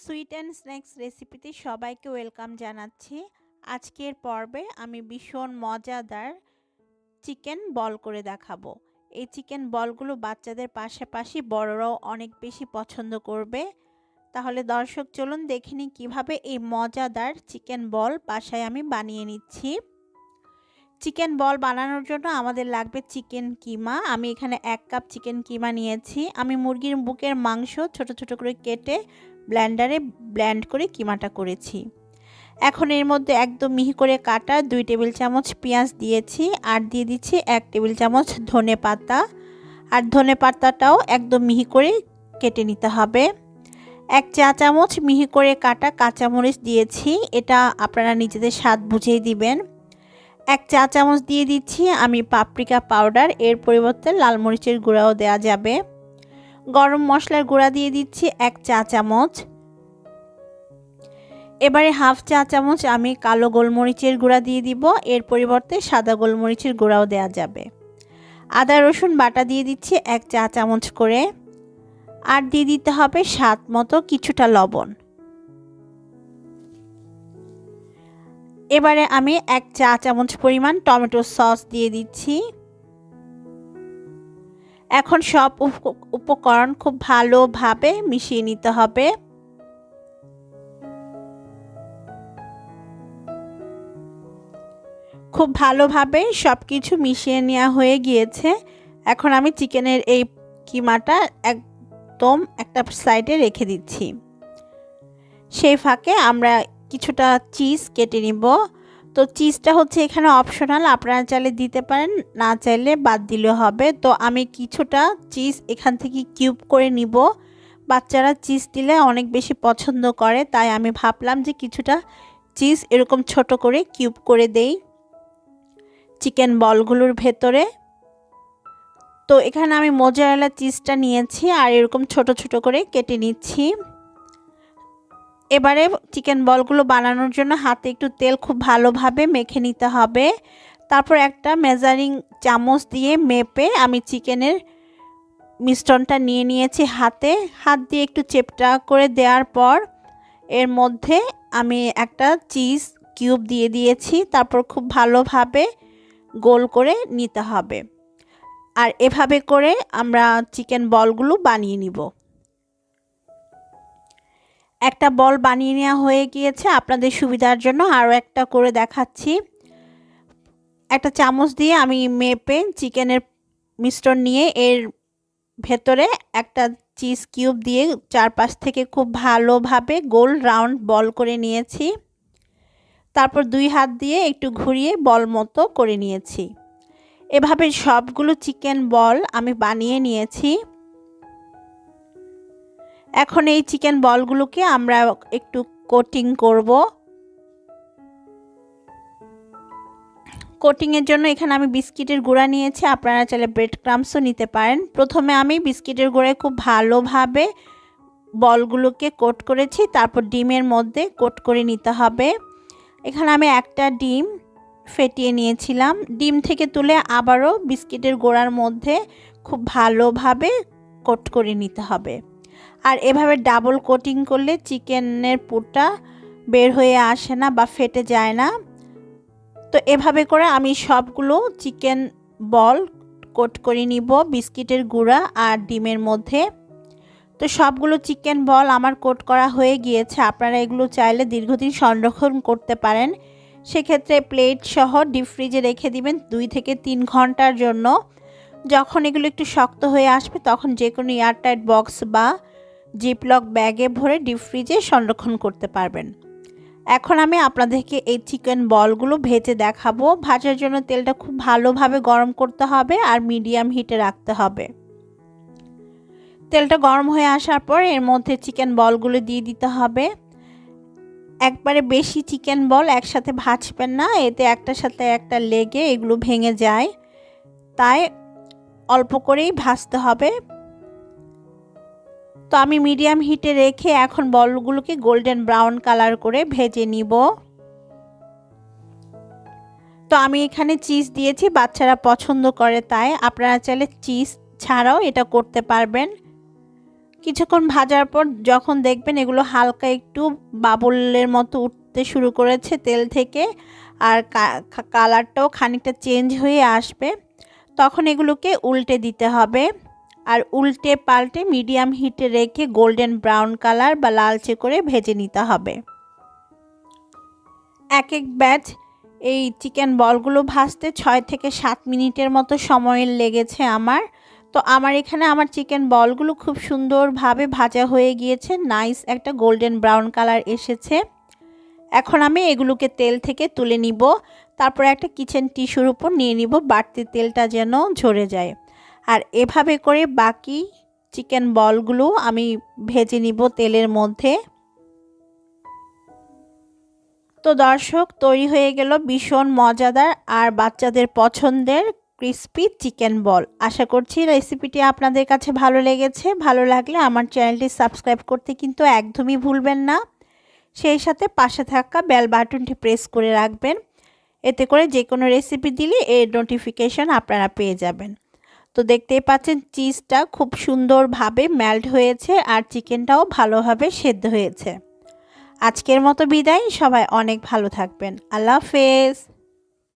Sweet and snacks রেসিপিতে সবাইকে welcome জানাচ্ছি। আজকের পর্বে আমি ভীষণ মজাদার চিকেন বল করে দেখাবো। এই চিকেন বলগুলো বাচ্চাদের পাশাপাশি বড়রাও অনেক বেশি পছন্দ করবে। তাহলে দর্শক চলুন দেখে নিই কীভাবে এই মজাদার চিকেন বল বাসায় আমি বানিয়ে নিচ্ছি। চিকেন বল বানানোর জন্য আমাদের লাগবে চিকেন কিমা। আমি এখানে 1 কাপ চিকেন কিমা নিয়েছি। আমি মুরগির বুকের মাংস ছোট ছোট করে কেটে ব্লেন্ডারে ব্লেন্ড করে কিমাটা করেছি। এখন এর মধ্যে একদম মিহি করে কাটা 2 টেবিল চামচ পেঁয়াজ দিয়েছি, আর দিয়ে দিচ্ছি 1 টেবিল চামচ ধনে পাতা, আর ধনে পাতাটাও একদম মিহি করে কেটে নিতে হবে। 1 চা চামচ মিহি করে কাটা কাঁচামরিচ দিয়েছি, এটা আপনারা নিজেদের স্বাদ বুঝেই দিবেন। 1 চা চামচ দিয়ে দিচ্ছি আমি পাপরিকা পাউডার, এর পরিবর্তে লাল মরিচের গুঁড়াও দেওয়া যাবে। গরম মশলার গুঁড়া দিয়ে দিচ্ছি 1 চা চামচ। এবারে হাফ চা চামচ আমি কালো গোলমরিচের গুঁড়া দিয়ে দিব, এর পরিবর্তে সাদা গোলমরিচের গুঁড়াও দেওয়া যাবে। আদা রসুন বাটা দিয়ে দিচ্ছি 1 চা চামচ করে, আর দিয়ে দিতে হবে স্বাদ মতো কিছুটা লবণ। এবারে আমি 1 চা চামচ পরিমাণ টমেটো সস দিয়ে দিচ্ছি। এখন সব উপকরণ খুব ভালোভাবে মিশিয়ে নিতে হবে। খুব ভালোভাবে সব কিছু মিশিয়ে নেওয়া হয়ে গিয়েছে। এখন আমি চিকেনের এই কিমাটা একদম একটা সাইডে রেখে দিচ্ছি। সেই ফাঁকে আমরা কিছুটা চিজ কেটে নিব। তো চিজটা হচ্ছে এখানে অপশনাল, আপনারা চাইলে দিতে পারেন, না চাইলে বাদ দিলেও হবে। তো আমি কিছুটা চিজ এখান থেকে কিউব করে নিব। বাচ্চারা চিজ দিলে অনেক বেশি পছন্দ করে, তাই আমি ভাবলাম যে কিছুটা চিজ এরকম ছোট করে কিউব করে দেই চিকেন বলগুলোর ভেতরে। তো এখানে আমি মোজারেলা চিজটা নিয়েছি, আর এরকম ছোট ছোট করে কেটে নিচ্ছি। এবারে চিকেন বলগুলো বানানোর জন্য হাতে একটু তেল খুব ভালোভাবে মেখে নিতে হবে। তারপর একটা মেজারিং চামচ দিয়ে মেপে আমি চিকেনের মিশ্রণটা নিয়ে নিয়েছি হাতে। হাত দিয়ে একটু চেপটা করে দেওয়ার পর এর মধ্যে আমি একটা চিজ কিউব দিয়ে দিয়েছি। তারপর খুব ভালোভাবে গোল করে নিতে হবে, আর এভাবে করে আমরা চিকেন বলগুলো বানিয়ে নিব। একটা বল বানিয়ে নেওয়া হয়ে গিয়েছে, আপনাদের সুবিধার জন্য আরও একটা করে দেখাচ্ছি। একটা চামচ দিয়ে আমি মেপে চিকেনের মিশ্রণ নিয়ে এর ভেতরে একটা চিজ কিউব দিয়ে চারপাশ থেকে খুব ভালোভাবে গোল রাউন্ড বল করে নিয়েছি। তারপর 2 হাত দিয়ে একটু ঘুরিয়ে বল মতো করে নিয়েছি। এভাবে সবগুলো চিকেন বল আমি বানিয়ে নিয়েছি। এখন এই চিকেন বলগুলোকে আমরা একটু কোটিং করব। কোটিংয়ের জন্য এখানে আমি বিস্কিটের গুঁড়া নিয়েছি, আপনারা চাইলে ব্রেড ক্রাম্বসও নিতে পারেন। প্রথমে আমি বিস্কিটের গুঁড়ায় খুব ভালোভাবে বলগুলোকে কোট করেছি, তারপর ডিমের মধ্যে কোট করে নিতে হবে। এখানে আমি একটা ডিম ফেটিয়ে নিয়েছিলাম, ডিম থেকে তুলে আবারও বিস্কিটের গুঁড়ার মধ্যে খুব ভালোভাবে কোট করে নিতে হবে। আর এভাবে ডাবল কোটিং করলে চিকেনের পুরটা বের হয়ে আসে না বা ফেটে যায় না। তো এভাবে করে আমি সবগুলো চিকেন বল কোট করে নিব বিস্কিটের গুঁড়া আর ডিমের মধ্যে। তো সবগুলো চিকেন বল আমার কোট করা হয়ে গিয়েছে। আপনারা এগুলো চাইলে দীর্ঘদিন সংরক্ষণ করতে পারেন। সেক্ষেত্রে প্লেট সহ ডিপ ফ্রিজে রেখে দিবেন 2 থেকে 3 ঘন্টার জন্য। যখন এগুলো একটু শক্ত হয়ে আসবে তখন যে কোনো এয়ারটাইট বক্স বা জিপলক ব্যাগে ভরে ডিপ ফ্রিজে সংরক্ষণ করতে পারবেন। এখন আমি আপনাদেরকে এই চিকেন বলগুলো ভেজে দেখাবো। ভাজার জন্য তেলটা খুব ভালোভাবে গরম করতে হবে আর মিডিয়াম হিটে রাখতে হবে। তেলটা গরম হয়ে আসার পর এর মধ্যে চিকেন বলগুলো দিয়ে দিতে হবে। একবারে বেশি চিকেন বল একসাথে ভাজবেন না, এতে একটার সাথে একটা লেগে এগুলো ভেঙে যায়, তাই অল্প করেই ভাজতে হবে। তো আমি মিডিয়াম হিটে রেখে এখন বলগুলোকে গোল্ডেন ব্রাউন কালার করে ভেজে নিব। তো আমি এখানে চিজ দিয়েছি, বাচ্চারা পছন্দ করে, তাই আপনারা চাইলে চিজ ছাড়াও এটা করতে পারবেন। কিছুক্ষণ ভাজার পর যখন দেখবেন এগুলো হালকা একটু বাবলের মতো উঠতে শুরু করেছে তেল থেকে, আর কালারটাও খানিকটা চেঞ্জ হয়ে আসবে, তখন এগুলোকে উল্টে দিতে হবে। আর উল্টে পাল্টে মিডিয়াম হিটে রেখে গোল্ডেন ব্রাউন কালার বা লালচে করে ভেজে নিতে হবে। এক এক ব্যাচ এই চিকেন বলগুলো ভাজতে 6 থেকে 7 মিনিটের মতো সময় লেগেছে আমার। তো আমার এখানে আমার চিকেন বলগুলো খুব সুন্দরভাবে ভাজা হয়ে গিয়েছে, নাইস একটা গোল্ডেন ব্রাউন কালার এসেছে। এখন আমি এগুলোকে তেল থেকে তুলে নিব, তারপর একটা কিচেন টিস্যুর উপর নিয়ে নিব বাড়তি তেলটা যেন ঝরে যায়। আর এভাবে করে বাকি চিকেন বলগুলো আমি ভেজে নিব তেলের মধ্যে। তো দর্শক, তৈরি হয়ে গেল ভীষণ মজাদার আর বাচ্চাদের পছন্দের ক্রিস্পি চিকেন বল। আশা করছি রেসিপিটি আপনাদের কাছে ভালো লেগেছে। ভালো লাগলে আমার চ্যানেলটি সাবস্ক্রাইব করতে কিন্তু একদমই ভুলবেন না। সেই সাথে পাশে থাকা বেল বাটনটি প্রেস করে রাখবেন, এতে করে যে কোনো রেসিপি দিলে এর নোটিফিকেশন আপনারা পেয়ে যাবেন। তো দেখতেই পাচ্ছেন চিজটা খুব সুন্দরভাবে মেল্ট হয়েছে আর চিকেনটাও ভালোভাবে সেদ্ধ হয়েছে। আজকের মতো বিদায়, সবাই অনেক ভালো থাকবেন। আল্লাহ হাফেজ।